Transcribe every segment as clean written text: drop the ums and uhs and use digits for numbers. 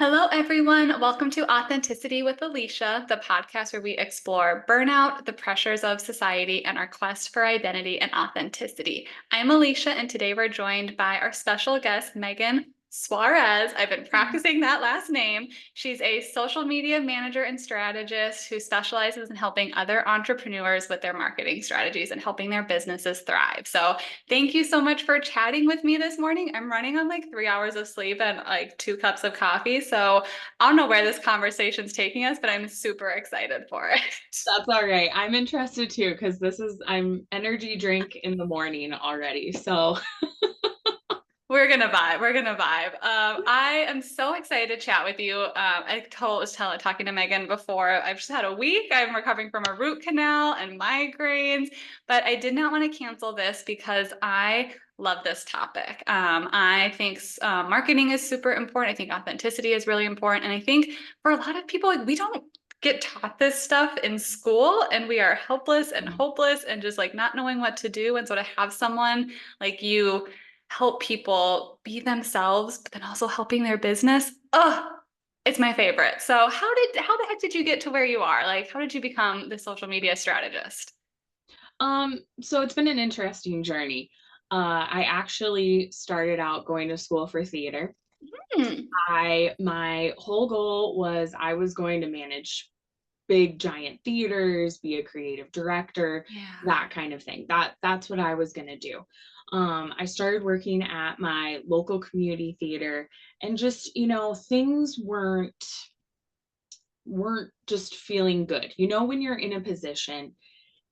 Hello, everyone. Welcome to Authenticity with Alicia, the podcast where we explore burnout, the pressures of society, and our quest for identity and authenticity. I'm Alicia, and today we're joined by our special guest, Megan Suarez. I've been practicing that last name. She's a social media manager and strategist who specializes in helping other entrepreneurs with their marketing strategies and helping their businesses thrive. So, thank you so much for chatting with me this morning. I'm running on like 3 hours of sleep and like 2 cups of coffee. So I don't know where this conversation's taking us, but I'm super excited for it. That's all right. I'm interested too because I'm energy drink in the morning already. So, We're gonna vibe. We're gonna vibe. I am so excited to chat with you. I was talking to Megan before. I've just had a week. I'm recovering from a root canal and migraines, but I did not want to cancel this because I love this topic. I think marketing is super important. I think authenticity is really important, and I think for a lot of people, like, we don't get taught this stuff in school, and we are helpless and hopeless and just like not knowing what to do. And so to have someone like you help people be themselves, but then also helping their business. Oh, it's my favorite. So how the heck did you get to where you are? Like, how did you become the social media strategist? so it's been an interesting journey. I actually started out going to school for theater. Hmm. My whole goal was I was going to manage big giant theaters, be a creative director, Yeah. that kind of thing. That's what I was going to do. I started working at my local community theater, and just, things weren't just feeling good. When you're in a position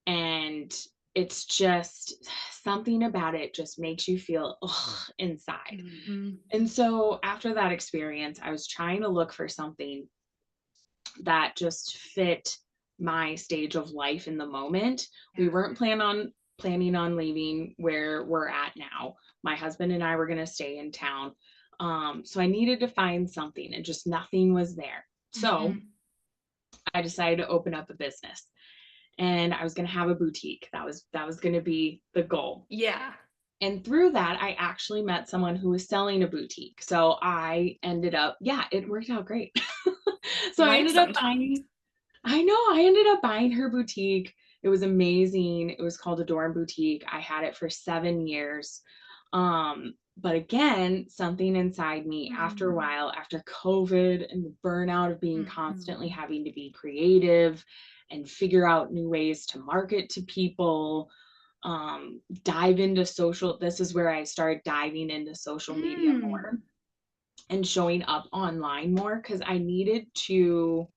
and it's just something about it just makes you feel ugh, inside. Hmm. And so after that experience, I was trying to look for something that just fit my stage of life in the moment. We Yeah. weren't planning on leaving where we're at now. My husband and I were going to stay in town. So I needed to find something, and just nothing was there. So Hmm. I decided to open up a business, and I was going to have a boutique. That was going to be the goal. Yeah. And through that, I actually met someone who was selling a boutique. So I ended up, yeah, it worked out great. So I Life ended up sometimes. buying I know. I ended up buying her boutique. It was amazing. It was called Adorn Boutique. I had it for 7 years. But again, something inside me after a Hmm. while, after COVID and the burnout of being constantly Hmm. having to be creative and figure out new ways to market to people, dive into social. This is where I started diving into social media more Mm. and showing up online more because I needed to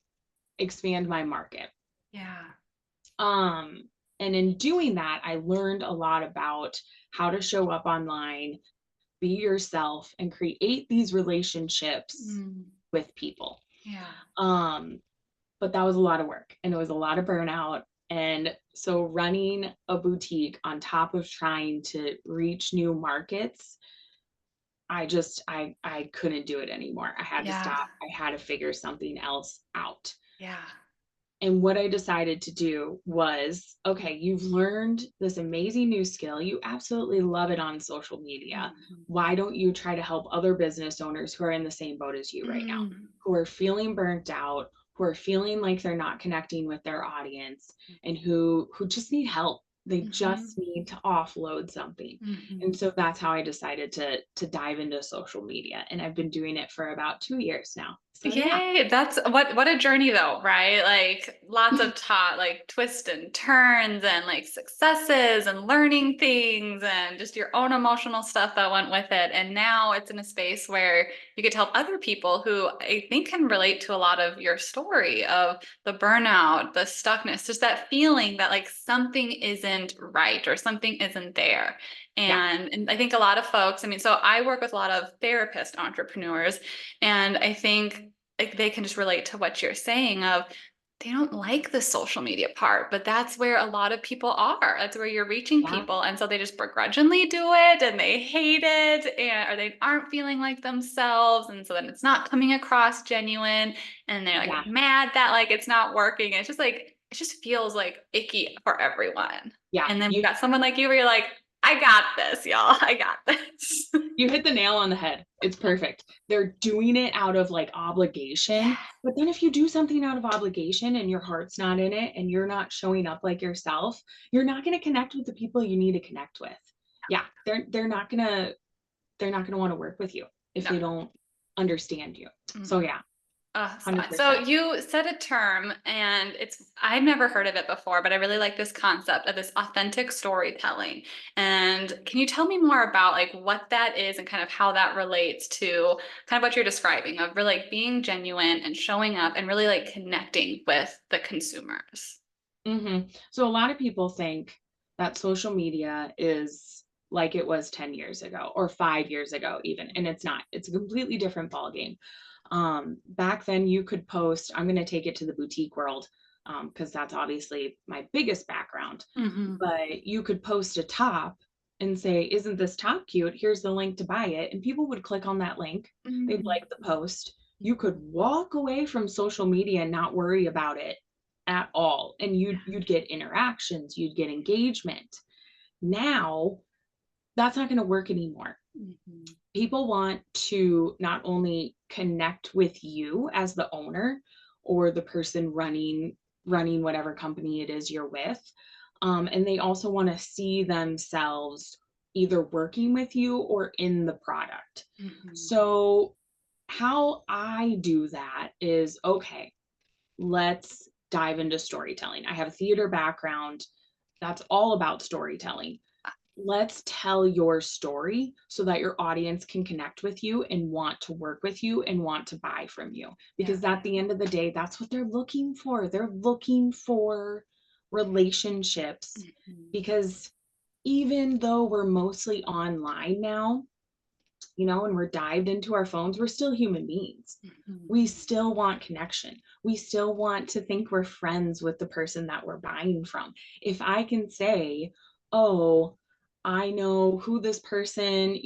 expand my market. Yeah. Um, and in doing that, I learned a lot about how to show up online, be yourself, and create these relationships Mm. with people. Yeah. Um, but that was a lot of work, and it was a lot of burnout. And so running a boutique on top of trying to reach new markets, I couldn't do it anymore. I had to Yeah. stop. I had to figure something else out. Yeah. And what I decided to do was, okay, you've learned this amazing new skill. You absolutely love it on social media. Hmm. Why don't you try to help other business owners who are in the same boat as you right now, Mm. who are feeling burnt out, who are feeling like they're not connecting with their audience, and who just need help. They just Hmm. need to offload something. And Hmm. so that's how I decided to dive into social media. And I've been doing it for about 2 years now. So yeah. Yay, that's what a journey though, right? Like lots of like twists and turns and like successes and learning things and just your own emotional stuff that went with it. And now it's in a space where you get to help other people who I think can relate to a lot of your story of the burnout, the stuckness, just that feeling that like something isn't right or something isn't there. Yeah. And I think a lot of folks, I mean, so I work with a lot of therapist entrepreneurs, and I think like they can just relate to what you're saying of they don't like the social media part, but that's where a lot of people are. That's where you're reaching Yeah. people. And so they just begrudgingly do it and they hate it or they aren't feeling like themselves. And so then it's not coming across genuine and they're Yeah. like mad that like it's not working. It's just like, it just feels like icky for everyone. Yeah. And then you got someone like you where you're like, I got this, y'all. I got this. You hit the nail on the head. It's perfect. They're doing it out of like Yeah. obligation. But then if you do something out of obligation and your heart's not in it and you're not showing up like yourself, you're not going to connect with the people you need to connect with. Yeah, they're not going to want to work with you if No. they don't understand you. So Mm-mm. yeah, So 100%. you said a term and I've never heard of it before, but I really like this concept of this authentic storytelling. And can you tell me more about like what that is and kind of how that relates to kind of what you're describing of really like being genuine and showing up and really like connecting with the consumers? So a lot of people think that social media is like it was 10 years ago or 5 years ago, even, and it's not. It's a completely different ballgame. Back then, you could post. I'm going to take it to the boutique world because that's obviously my biggest background. Hmm. But you could post a top and say, "Isn't this top cute? Here's the link to buy it," and people would click on that link. They'd Hmm. like the post. You could walk away from social media and not worry about it at all, and you'd get interactions, you'd get engagement. Now that's not going to work anymore. Hmm. People want to not only connect with you as the owner or the person running whatever company it is you're with, and they also want to see themselves either working with you or in the product. Hmm. So how I do that is, okay, let's dive into storytelling. I have a theater background that's all about storytelling. Let's tell your story so that your audience can connect with you and want to work with you and want to buy from you. Yeah. Because at the end of the day, that's what they're looking for. They're looking for relationships. Hmm. Because even though we're mostly online now, and we're dived into our phones, we're still human beings. Hmm. We still want connection. We still want to think we're friends with the person that we're buying from. If I can say, oh, I know who this person,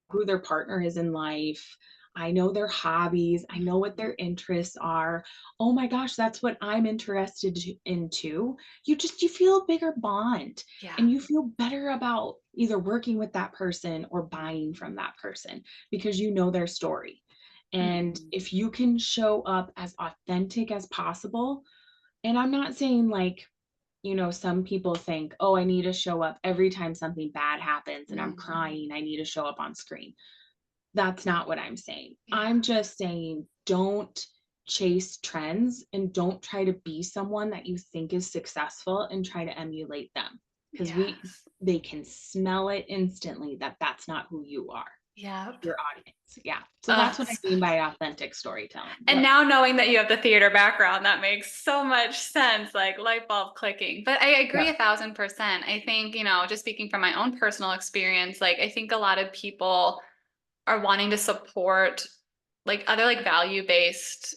who their partner is in life. I know their hobbies. I know what their interests are. Oh my gosh, that's what I'm interested in too. You feel a bigger bond Yeah. and you feel better about either working with that person or buying from that person because you know their story. And Hmm. if you can show up as authentic as possible, and I'm not saying like, some people think, oh, I need to show up every time something bad happens and I'm Hmm. crying, I need to show up on screen. That's not what I'm saying. Yeah. I'm just saying don't chase trends and don't try to be someone that you think is successful and try to emulate them because Yes. they can smell it instantly that that's not who you are, Yep. your audience. Yeah. So that's what I So mean by authentic storytelling. and Yep. now knowing that you have the theater background, that makes so much sense, like light bulb clicking. But I agree Yep. 1,000%. I think, just speaking from my own personal experience, like I think a lot of people are wanting to support like other like value-based,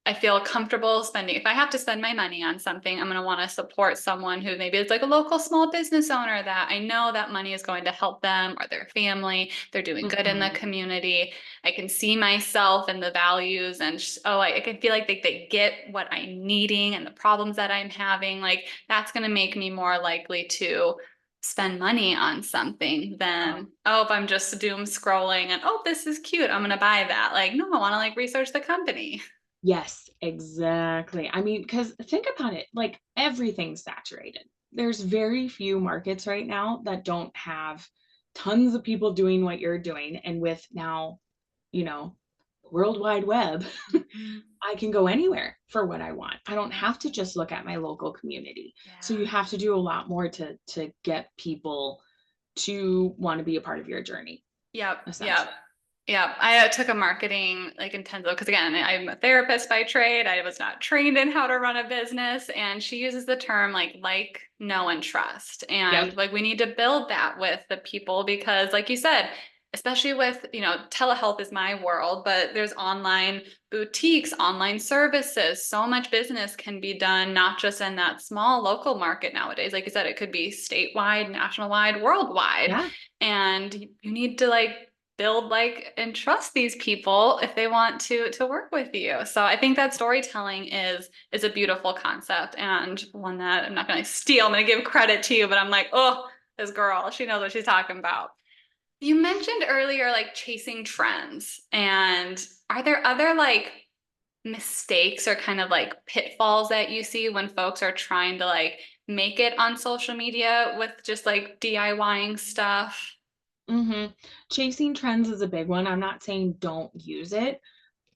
I feel comfortable spending. If I have to spend my money on something, I'm going to want to support someone who maybe is like a local small business owner that I know that money is going to help them or their family. They're doing good in the Mhm. community. I can see myself and the values and I can feel like they get what I'm needing and the problems that I'm having. Like that's going to make me more likely to spend money on something than, oh, if I'm just doom scrolling and, oh, this is cute, I'm gonna buy that. Like, no, I want to like research the company. Yes, exactly. I mean, because think about it, like everything's saturated. There's very few markets right now that don't have tons of people doing what you're doing. And with now, you know, World Wide Web, Mhm. I can go anywhere for what I want. I don't Yeah. have to just look at my local community. So Yeah. you have to do a lot more to get people to want to be a part of your journey, Yep. Yep. essentially. Yeah, I took a marketing like intensive because again, I'm a therapist by trade. I was not trained in how to run a business, and she uses the term like, know, and trust. And Yep. like we need to build that with the people because, like you said, especially with telehealth is my world, but there's online boutiques, online services. So much business can be done not just in that small local market nowadays. Like you said, it could be statewide, national wide, worldwide, Yeah. and you need to like build like and trust these people if they want to work with you. So I think that storytelling is a beautiful concept and one that I'm not going to steal. I'm going to give credit to you, but I'm like, oh, This girl, she knows what she's talking about. You mentioned earlier, like chasing trends. And are there other like mistakes or kind of like pitfalls that you see when folks are trying to like make it on social media with just like DIYing stuff? Mhm. Chasing trends is a big one. I'm not saying don't use it,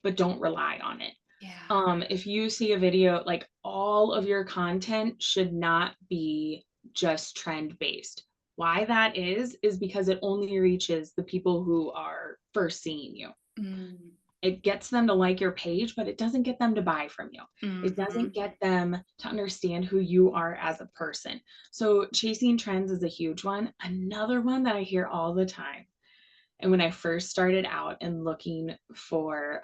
but don't rely on it. Yeah. If you see a video, like all of your content should not be just trend based. Why that is because it only reaches the people who are first seeing you. Mm, It gets them to like your page, but it doesn't get them to buy from you. It doesn't mhm. get them to understand who you are as a person. So chasing trends is a huge one. Another one that I hear all the time, and when I first started out and looking for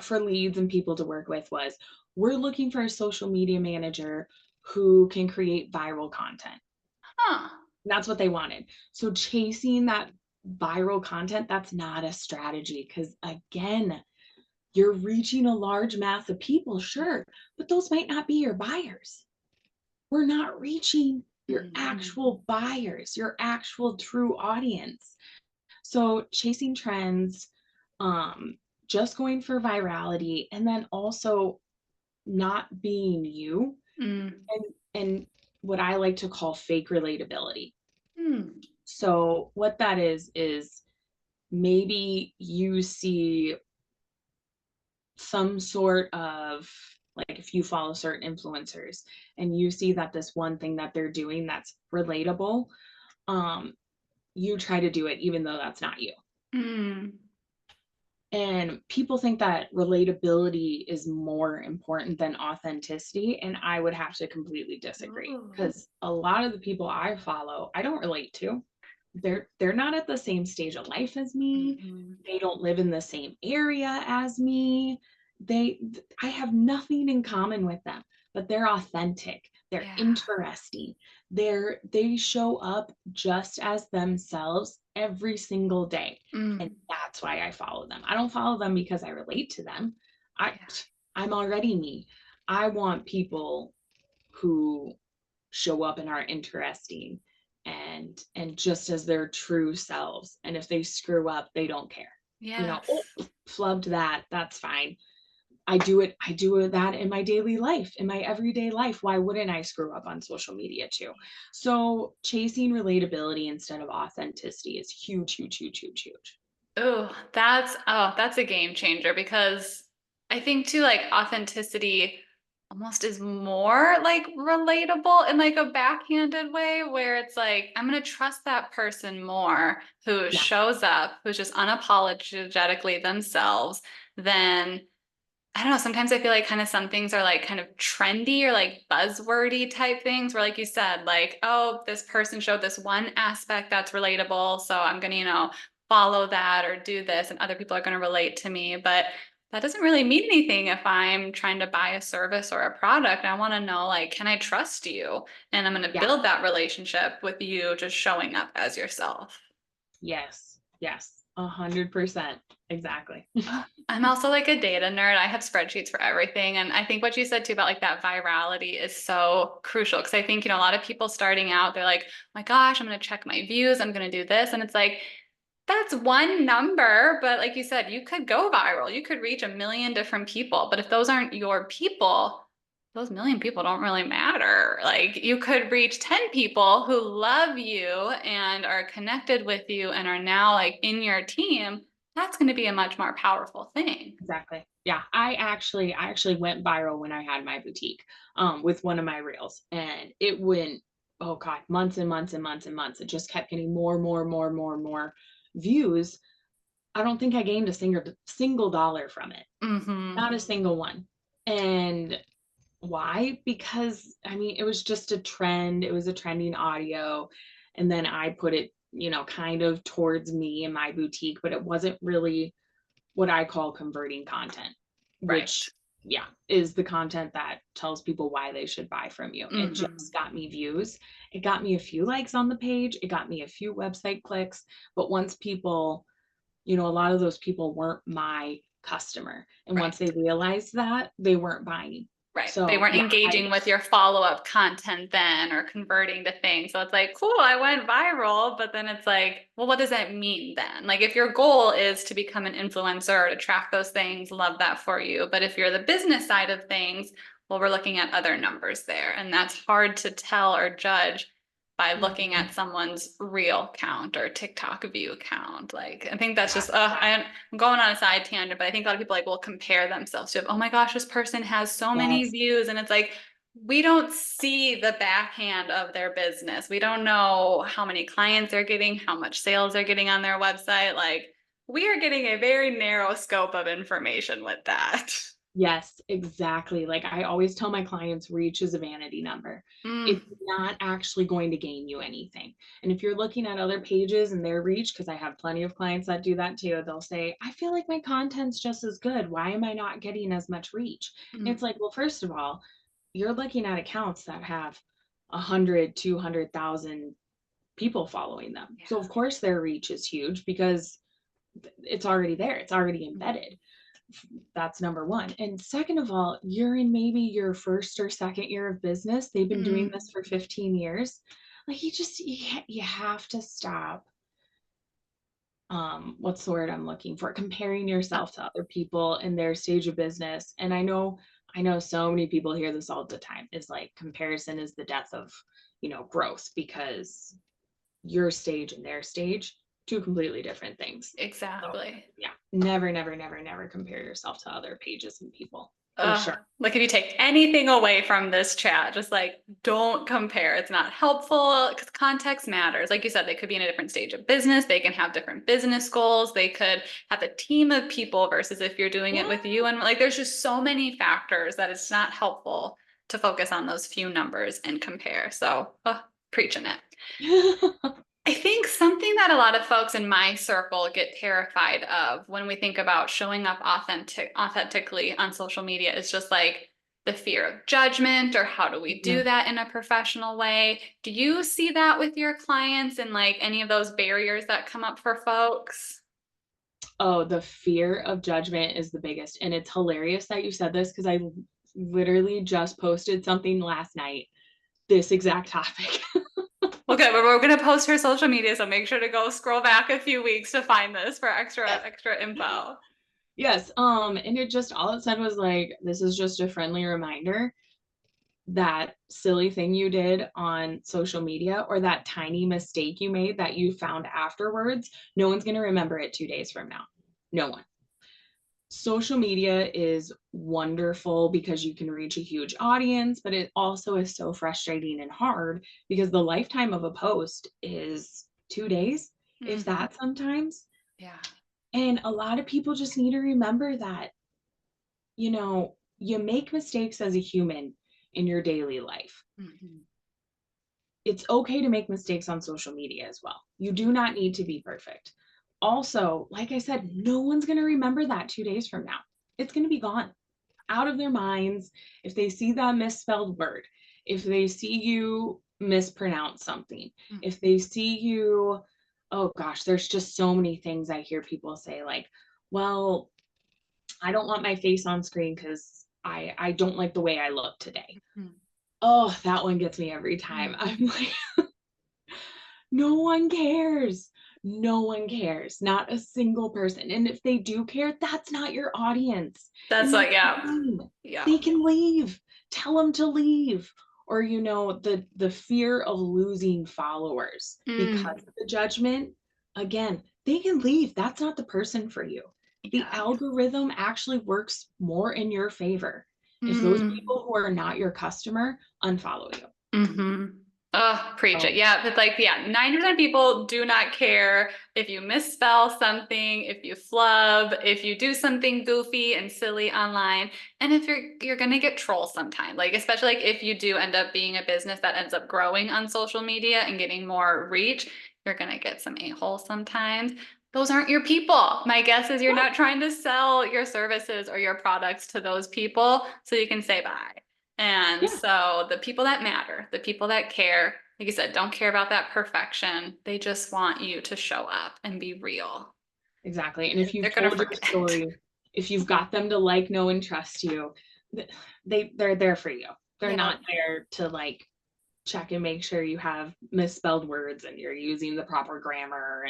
leads and people to work with, was we're looking for a social media manager who can create viral content. Huh. That's what they wanted. So chasing that viral content, that's not a strategy, because again, you're reaching a large mass of people, sure, but those might not be your buyers. We're not reaching your Mhm. actual buyers, your actual true audience. So chasing trends, um, just going for virality, and then also not being you, Mm. and what I like to call fake relatability. Mm. So what that is maybe you see some sort of, like, if you follow certain influencers and you see that this one thing that they're doing that's relatable, um, you try to do it even though that's not you. Mm. And people think that relatability is more important than authenticity, and I would have to completely disagree, Ooh. because a lot of the people I follow, I don't relate to. They're not at the same stage of life as me. Mhm. They don't live in the same area as me. I have nothing in common with them, but they're authentic. They're Yeah. interesting. They show up just as themselves every single day. And Mm. that's why I follow them. I don't follow them because I relate to them. I Yeah. I'm already me. I want people who show up and are interesting and just as their true selves. And if they screw up, they don't care. Oh, Yes. flubbed that. That's fine. I do that in my daily life, in my everyday life. Why wouldn't I screw up on social media too? So chasing relatability instead of authenticity is huge, huge, huge, huge, huge. Oh, that's a game changer because I think too, like authenticity almost is more like relatable in like a backhanded way where it's like I'm gonna trust that person more who Yeah, shows up, who's just unapologetically themselves than I don't know. Sometimes I feel like kind of some things are like kind of trendy or like buzzwordy type things where, like you said, like, oh, this person showed this one aspect that's relatable. So I'm going to, follow that or do this, and other people are going to relate to me. But that doesn't really mean anything if I'm trying to buy a service or a product. I want to know, like, can I trust you? And I'm going to yeah, build that relationship with you just showing up as yourself. yes, yes, 100%. Exactly. I'm also like a data nerd. I have spreadsheets for everything. And I think what you said too about like that virality is so crucial because I think, a lot of people starting out, they're like, oh my gosh, I'm going to check my views. I'm going to do this. And it's like, that's one number. But like you said, you could go viral. You could reach a million different people. But if those aren't your people, those million people don't really matter. Like you could reach 10 people who love you and are connected with you and are now like in your team. That's going to be a much more powerful thing. Exactly. Yeah, I actually went viral when I had my boutique, with one of my reels, and it went, oh god, months and months and months and months. It just kept getting more views. I don't think I gained a single dollar from it. Hmm. Not a single one. And why? Because I mean, it was just a trend. It was a trending audio, and then I put it, kind of towards me and my boutique, but it wasn't really what I call converting content, Right. which, yeah, is the content that tells people why they should buy from you. It Hmm. just got me views. It got me a few likes on the page. It got me a few website clicks. But once people, a lot of those people weren't my customer. And once Right. they realized that, they weren't buying. Right. They So weren't yeah, engaging with your follow-up content then or converting to things. So it's like, cool, I went viral, but then it's like, well, what does that mean then? Like if your goal is to become an influencer or to track those things, love that for you. But if you're the business side of things, well, we're looking at other numbers there. And that's hard to tell or judge by looking mhm, at someone's reel count or TikTok view count. Like, I think that's yeah, just, I'm going on a side tangent, but I think a lot of people like will compare themselves to, oh my gosh, this person has so many yes. views. And it's like, we don't see the backhand of their business. We don't know how many clients they're getting, how much sales they're getting on their website. Like, we are getting a very narrow scope of information with that. Yes, exactly. Like I always tell my clients, reach is a vanity number. Mm, It's not actually going to gain you anything. And if you're looking at other pages and their reach, because I have plenty of clients that do that too, they'll say, I feel like my content's just as good. Why am I not getting as much reach? And mm, it's like, well, first of all, you're looking at accounts that have 100, 200,000 people following them. yeah. So of course their reach is huge because it's already there. It's already embedded. That's number one. And second of all, you're in maybe your first or second year of business. They've been doing Mm, this for 15 years. Like you have to stop. What's the word I'm looking for? Comparing yourself to other people in their stage of business. And I know so many people hear this all the time. Is like comparison is the death of, growth because your stage and their stage, two completely different things. So exactly. yeah, never, never, never, never compare yourself to other pages and people for sure. Like if you take anything away from this chat, just like don't compare. It's not helpful because context matters. Like you said, they could be in a different stage of business. They can have different business goals. They could have a team of people versus if you're doing it Yeah. with you. And like there's just so many factors that it's not helpful to focus on those few numbers and compare. So, preaching it. I think something that a lot of folks in my circle get terrified of when we think about showing up authentically on social media is just like the fear of judgment or how do we do Mhm. that in a professional way? Do you see that with your clients and like any of those barriers that come up for folks? Oh, the fear of judgment is the biggest. And it's hilarious that you said this because I literally just posted something last night, this exact topic. Okay, but we're gonna post her social media, so make sure to go scroll back a few weeks to find this for extra info. Yes. And it just all it said was like, this is just a friendly reminder that silly thing you did on social media or that tiny mistake you made that you found afterwards, no one's going to remember it 2 days from now. No one. Social media is wonderful because you can reach a huge audience, but it also is so frustrating and hard because the lifetime of a post is 2 days, if Hmm. that sometimes. Yeah. And a lot of people just need to remember that, you make mistakes as a human in your daily life. Hmm. It's okay to make mistakes on social media as well. You do not need to be perfect. Also, like I said, no one's going to remember that 2 days from now. It's going to be gone out of their minds. If they see that misspelled word, if they see you mispronounce something, if they see you, oh gosh, there's just so many things I hear people say like, well, I don't want my face on screen because I don't like the way I look today. Oh, that one gets me every time. Hmm. I'm like, no one cares. No one cares. Not a single person. And if they do care, that's not your audience. That's And like, that's yeah, fine. yeah. They can leave. Tell them to leave. Or the fear of losing followers because Mm, of the judgment, again, they can leave. That's not the person for you. The yeah. algorithm actually works more in your favor. If those Mm, people who are not your customer unfollow you. hmm. Oh, preach it. So Yeah, it's like, yeah, 90% of people do not care if you misspell something, if you flub, if you do something goofy and silly online, and if you're gonna get trolls sometime. Like, especially like if you do end up being a business that ends up growing on social media and getting more reach, you're gonna get some a-holes sometimes. Those aren't your people. My guess is you're yeah, not trying to sell your services or your products to those people so you can say bye. And yeah. so the people that matter, the people that care, like you said, don't care about that perfection. They just want you to show up and be real. Exactly. And if They're you've gonna told your forget. story, if you've got them to like, know, and trust you, they're there for you. They're Yeah. not there to like check and make sure you have misspelled words and you're using the proper grammar,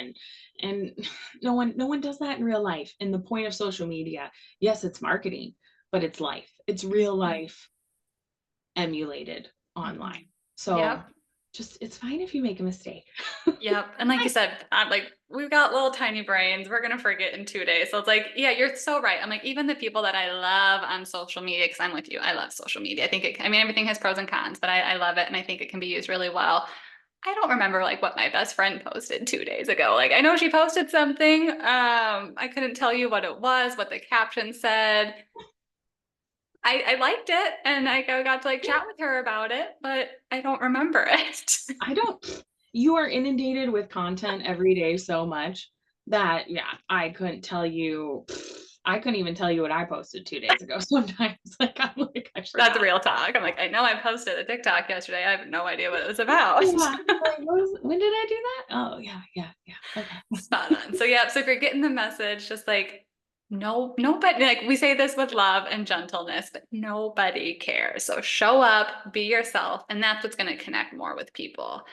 and no one does that in real life. And the point of social media, yes, it's marketing, but it's life. It's real Mhm. life emulated online. Mhm. So Yep. just it's fine if you make a mistake. Yep. And like you said, I'm like, we've got little tiny brains. We're gonna forget in 2 days. So it's like, yeah, you're so right. I'm like, even the people that I love on social media, because I'm with you, I love social media. I think I mean, everything has pros and cons, but I love it and I think it can be used really well. I don't remember like what my best friend posted 2 days ago. Like I know she posted something. I couldn't tell you what it was, what the caption said. I liked it and I got to like chat with her about it, but I don't remember it. I don't You are inundated with content every day so much that, yeah, I couldn't even tell you what I posted 2 days ago sometimes. Like, I'm like, I That's forgot. real talk. I'm like, I know I posted a TikTok yesterday. I have no idea what it was about. Yeah, like, when did I do that? Oh, yeah, yeah, yeah, okay. Spot on. So yeah, so if you're getting the message, just like no, nobody like we say this with love and gentleness, but nobody cares. So show up, be yourself, and that's what's going to connect more with people.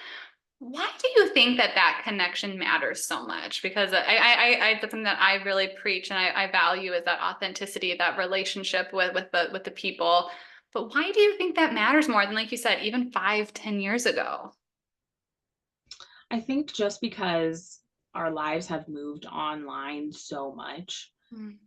Why do you think that that connection matters so much? Because that's something that I really preach and I value is that authenticity, that relationship with the people. But why do you think that matters more than, like you said, even 5, 10 years ago? I think just because our lives have moved online so much, Mm,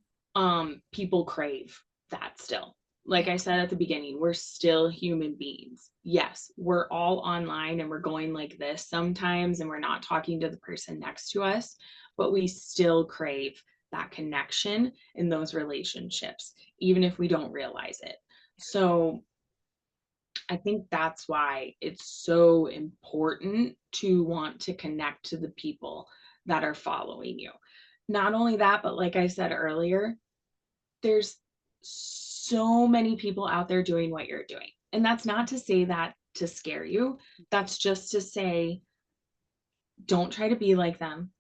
people crave that still. Like yeah, I said at the beginning, we're still human beings. Yes, we're all online and we're going like this sometimes and we're not talking to the person next to us, but we still crave that connection in those relationships, even if we don't realize it. So I think that's why it's so important to want to connect to the people that are following you. Not only that, but like I said earlier, there's so many people out there doing what you're doing. And that's not to say that to scare you. That's just to say, don't try to be like them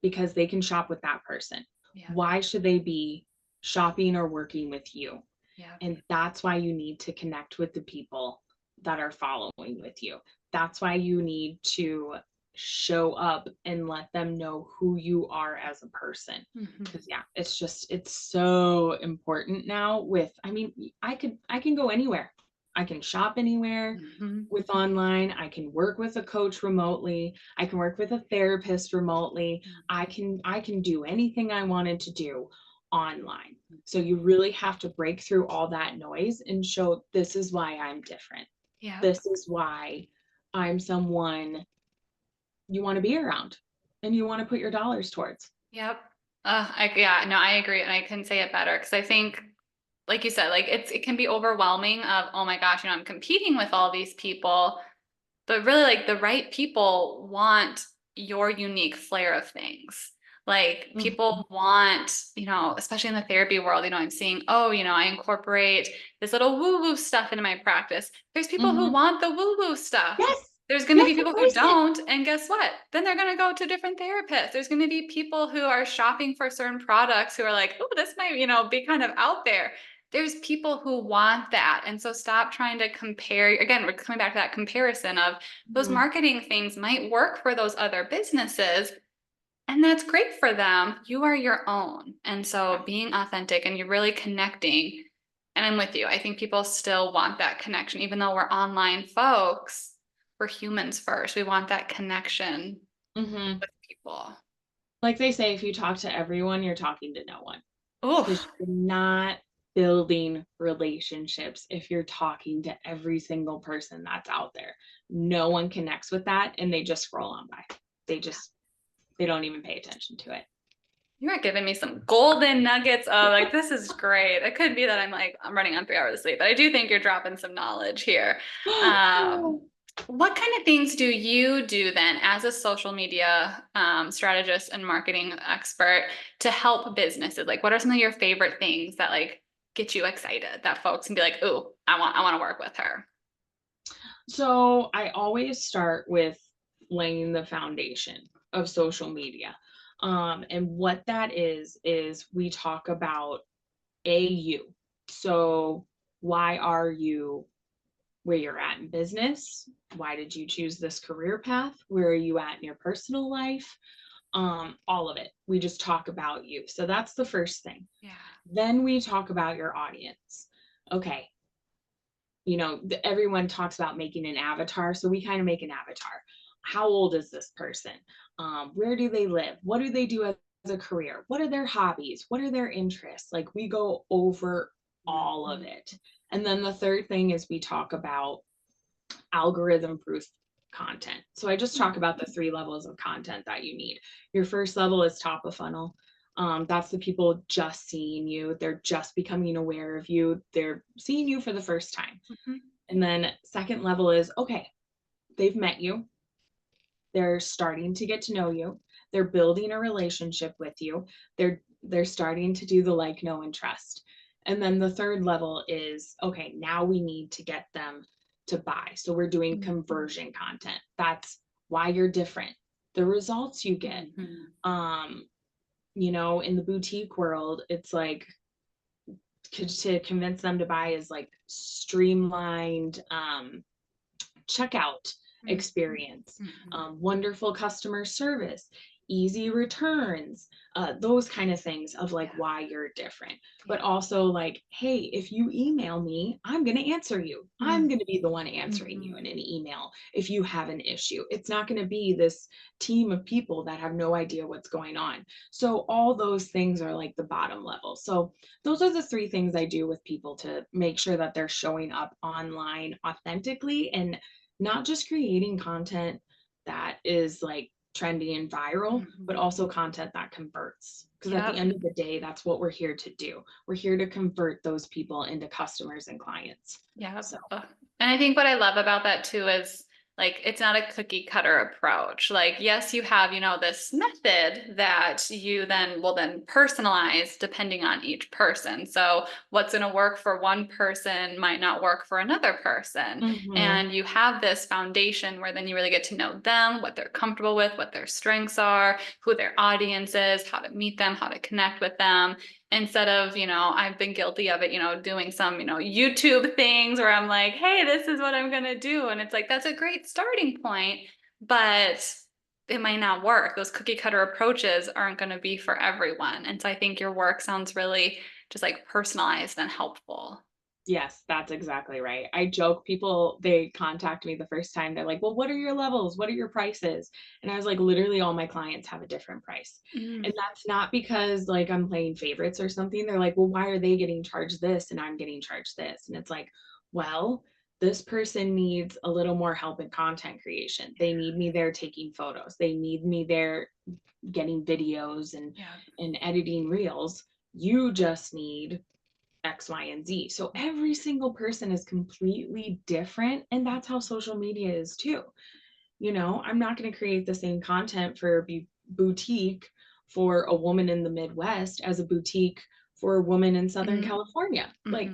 because they can shop with that person. yeah, Why should they be shopping or working with you? yeah, And that's why you need to connect with the people that are following with you. That's why you need to show up and let them know who you are as a person. hmm, Cause yeah, it's so important now with, I mean, I can go anywhere. I can shop anywhere hmm, with online. I can work with a coach remotely. I can work with a therapist remotely. I can do anything I wanted to do online. So you really have to break through all that noise and show this is why I'm different. yeah, This is why I'm someone you want to be around and you want to put your dollars towards. yep. Yeah, no, I agree, and I couldn't say it better because I think, like you said, like it can be overwhelming of, oh my gosh, I'm competing with all these people, but really, like the right people want your unique flair of things. Like Mhm, people want, especially in the therapy world, I'm seeing, oh, I incorporate this little woo-woo stuff into my practice. There's people who mhm. want the woo-woo stuff. Yes, There's going to yes, be people who 100%. don't. And guess what? Then they're going to go to different therapists. There's going to be people who are shopping for certain products who are like, oh, this might, be kind of out there. There's people who want that. And so stop trying to compare. Again, we're coming back to that comparison of those Mhm, marketing things might work for those other businesses, and that's great for them. You are your own. And yeah, so being authentic and you're really connecting. And I'm with you. I think people still want that connection, even though we're online folks, we're humans first. We want that connection mhm. with people. Like they say, if you talk to everyone, you're talking to no one because Oh, you're not building relationships if you're talking to every single person that's out there. No one connects with that and they just scroll on by. They just they don't even pay attention to it. you are giving me some golden nuggets of like, this is great. It could be that I'm running on 3 hours of sleep, but I do think you're dropping some knowledge here. Um, what kind of things do you do then as a social media strategist and marketing expert to help businesses? Like, what are some of your favorite things that like get you excited that folks can be like, "Ooh, I want to work with her." So I always start with laying the foundation of social media. And what that is we talk about AU. So Why are you where you're at in business? Why did you choose this career path? Where are you at in your personal life? All of it. We just talk about you. So that's the first thing. Yeah. Then we talk about your audience. Okay, everyone talks about making an avatar. So we kind of make an avatar. How old is this person? Where do they live? What do they do as a career? What are their hobbies? What are their interests? Like we go over all of it. And then the third thing is we talk about algorithm proof content. So I just talk about the 3 levels of content that you need. Your first level is top of funnel. That's the people just seeing you. They're just becoming aware of you. They're seeing you for the first time. Mhm. And then second level is, okay, they've met you. They're starting to get to know you. They're building a relationship with you. They're starting to do the like, know, and trust. And then the third level is, okay, now we need to get them to buy. So we're doing conversion content. That's why you're different. The results you get. In the boutique world, it's like to convince them to buy is like streamlined checkout experience, wonderful customer service, easy returns, those kind of things of like why you're different. But also like, hey, if you email me, I'm going to answer you. I'm going to be the one answering you in an email if you have an issue. It's not going to be this team of people that have no idea what's going on. So all those things are like the bottom level. So those are the 3 things I do with people to make sure that they're showing up online authentically and not just creating content that is like trendy and viral, but also content that converts. Because at the end of the day, that's what we're here to do. We're here to convert those people into customers and clients. Yeah. So And I think what I love about that too is like it's not a cookie cutter approach. Like, yes, you have, this method that you then will then personalize depending on each person. So what's going to work for one person might not work for another person. And you have this foundation where then you really get to know them, what they're comfortable with, what their strengths are, who their audience is, how to meet them, how to connect with them. Instead of, I've been guilty of it, doing some, YouTube things where I'm like, hey, this is what I'm going to do. And it's like, that's a great starting point, but it might not work. Those cookie cutter approaches aren't going to be for everyone. And so I think your work sounds really just like personalized and helpful. yes, that's exactly right. I joke, people, they contact me the first time. They're like, well, what are your levels? What are your prices? And I was like, literally, all my clients have a different price. And that's not because like I'm playing favorites or something. They're like, well, why are they getting charged this and I'm getting charged this? And it's like, well, this person needs a little more help in content creation. They need me there taking photos. They need me there getting videos and editing reels. You just need X, Y, and Z. So every single person is completely different. And that's how social media is too. I'm not going to create the same content for a boutique for a woman in the Midwest as a boutique for a woman in Southern California. Like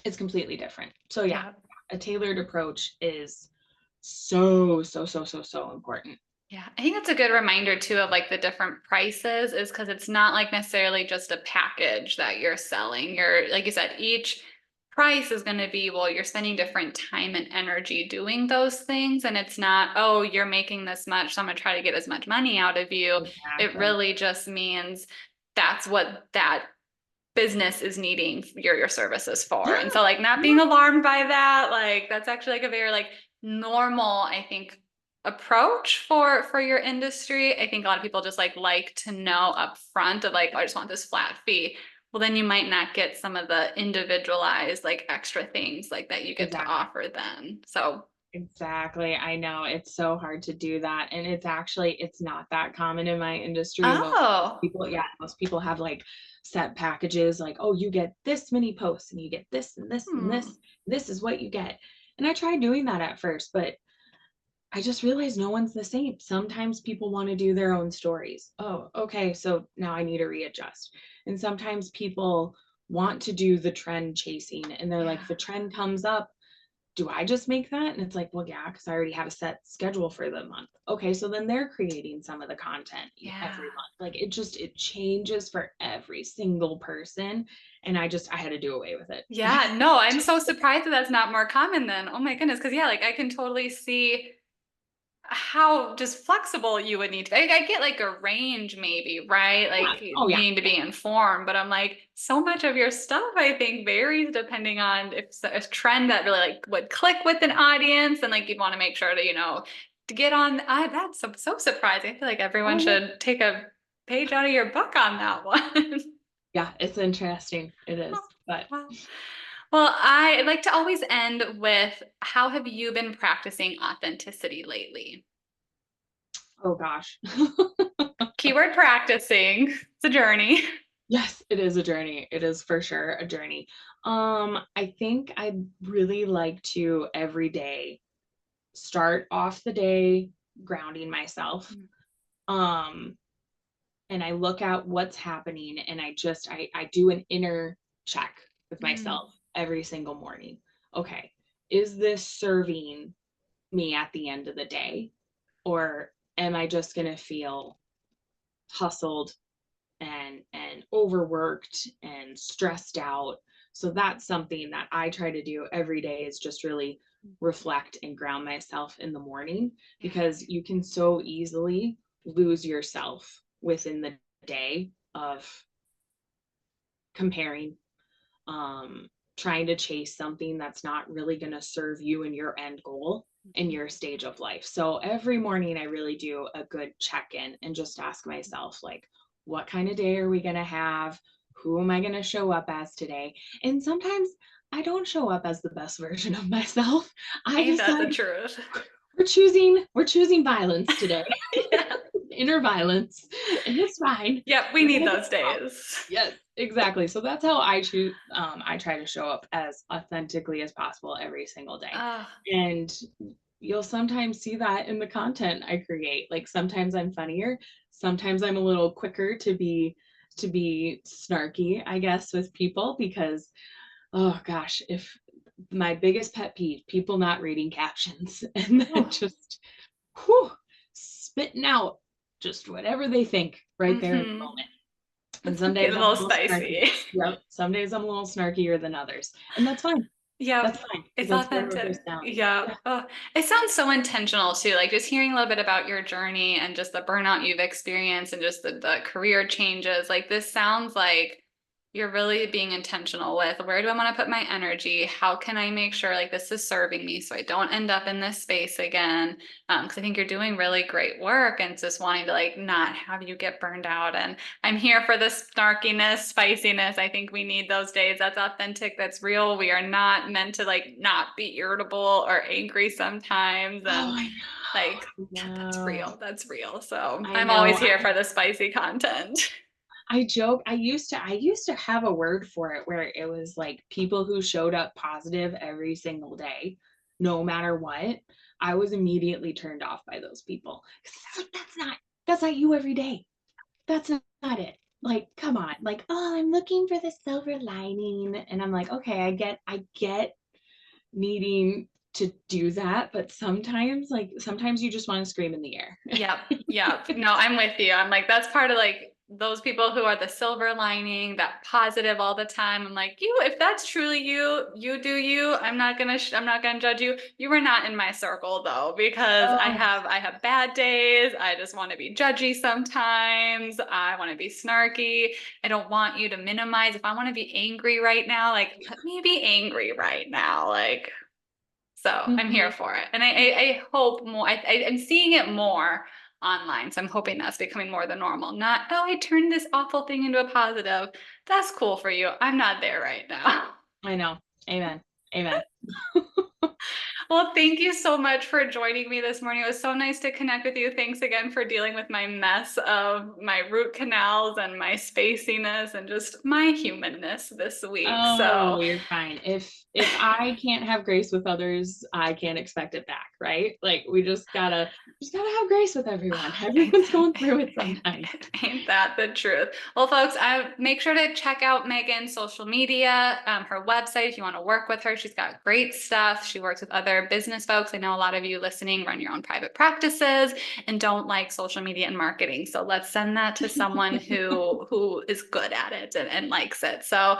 it's completely different. So yeah, a tailored approach is so, so, so, so, so important. Yeah, I think that's a good reminder too of like the different prices is because it's not like necessarily just a package that you're selling. You're, like you said, each price is going to be, well, you're spending different time and energy doing those things. And it's not, oh, you're making this much, so I'm going to try to get as much money out of you. It Exactly. really just means that's what that business is needing your services for. Yeah. And so like not being alarmed by that, like that's actually like a very like normal, I think, approach for your industry. I think a lot of people just like to know up front of like, oh, I just want this flat fee. Well, then you might not get some of the individualized like extra things like that you get to Exactly. offer then. So Exactly. I know it's so hard to do that. And it's not that common in my industry. oh Most people have like set packages like, oh, you get this many posts and you get this and this and this. This is what you get. And I tried doing that at first, but I just realized no one's the same. Sometimes people want to do their own stories. Oh, okay. So now I need to readjust. And sometimes people want to do the trend chasing and they're like, the trend comes up. do I just make that? And it's like, well, yeah, because I already have a set schedule for the month. Okay, so then they're creating some of the content Yeah. every month. Like it changes for every single person. And I had to do away with it. Yeah, no, I'm so surprised that that's not more common then. Oh my goodness, because yeah, like I can totally see how just flexible you would need to be. I get like a range maybe, right? Yeah. Like Oh yeah. needing to be informed, but I'm like, so much of your stuff I think varies depending on if it's a trend that really like would click with an audience, and like you'd want to make sure to, to get on. That's so surprising. I feel like everyone Oh yeah. should take a page out of your book on that one. Yeah, it's interesting. It is. But Wow. Well, I like to always end with how have you been practicing authenticity lately? oh gosh. Keyword practicing. It's a journey. Yes, it is a journey. It is for sure a journey. I think I'd really like to every day start off the day grounding myself. Mm. Um, and I look at what's happening and I do an inner check with Mm. myself every single morning. Okay, is this serving me at the end of the day? Or am I just gonna feel hustled and overworked and stressed out? So that's something that I try to do every day, is just really reflect and ground myself in the morning, Yeah. because you can so easily lose yourself within the day of comparing, um trying to chase something that's not really going to serve you and your end goal in your stage of life. So every morning I really do a good check-in and just ask myself, like, what kind of day are we going to have? Who am I going to show up as today? And sometimes I don't show up as the best version of myself. I Ain't that the decide truth? we're choosing violence today. Yeah. Inner violence, and it's fine. Yep, we We're need gonna get those it out. days. Yes, exactly. So that's how I choose. I try to show up as authentically as possible every single day. Uh, And you'll sometimes see that in the content I create. Like sometimes I'm funnier, sometimes I'm a little quicker to be snarky, I guess, with people, because oh gosh, if my biggest pet peeve, people not reading captions and then oh. just whew, spitting out just whatever they think right there in the Hmm. moment. And some Getting days a I'm a little little snarky. spicy. Yep. Some days I'm a little snarkier than others. And that's fine. That's Yep. fine, because It's that's part of our authentic. personality. Yeah. Yeah. Oh, it sounds so intentional too. Like just hearing a little bit about your journey and just the burnout you've experienced and just the career changes. Like this sounds like you're really being intentional with where do I want to put my energy? How can I make sure like this is serving me so I don't end up in this space again? Because I think you're doing really great work and just wanting to like not have you get burned out. And I'm here for the snarkiness, spiciness. I think we need those days. That's authentic. That's real. We are not meant to like not be irritable or angry sometimes. Oh, And I like, know. yeah, that's No. real. That's real. So I I'm always know. here for the spicy content. I joke. I used to have a word for it where it was like people who showed up positive every single day, no matter what. I was immediately turned off by those people. 'Cause it's like, that's not you every day. That's not it. Like, come on. Like, oh, I'm looking for the silver lining. And I'm like, okay, I get needing to do that, but sometimes you just want to scream in the air. Yep. Yep. No, I'm with you. I'm like, that's part of like those people who are the silver lining, that positive all the time. I'm like, you, if that's truly you, you do you. I'm not gonna judge you. You are not in my circle though, because Oh, I have bad days. I just want to be judgy sometimes. I want to be snarky. I don't want you to minimize. If I want to be angry right now, like let me be angry right now. Like, so I'm here mhm. for it. And I hope more, I'm seeing it more online. So I'm hoping that's becoming more the normal. Not, oh, I turned this awful thing into a positive. That's cool for you. I'm not there right now. I know. Amen. Amen. Well, thank you so much for joining me this morning. It was so nice to connect with you. Thanks again for dealing with my mess of my root canals and my spaciness and just my humanness this week. Oh, So you're fine. If I can't have grace with others, I can't expect it back. right? Like we just gotta have grace with everyone. Ain't Everyone's going through it ain't- sometimes. ain't that the truth? Well, folks, I make sure to check out Megan's social media, her website if you want to work with her. She's got great stuff. She works with other business folks. I know a lot of you listening run your own private practices and don't like social media and marketing. So let's send that to someone who is good at it and likes it. So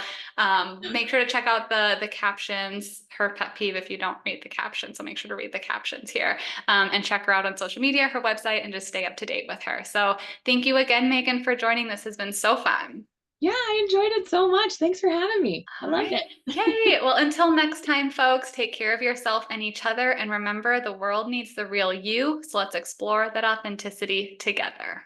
make sure to check out the captions. Her pet peeve if you don't read the captions. So make sure to read the captions here and check her out on social media, her website, and just stay up to date with her. So thank you again, Megan, for joining. This has been so fun. Yeah, I enjoyed it so much. Thanks for having me. I All loved right. it. Yay. Well, until next time, folks, take care of yourself and each other. And remember, the world needs the real you. So let's explore that authenticity together.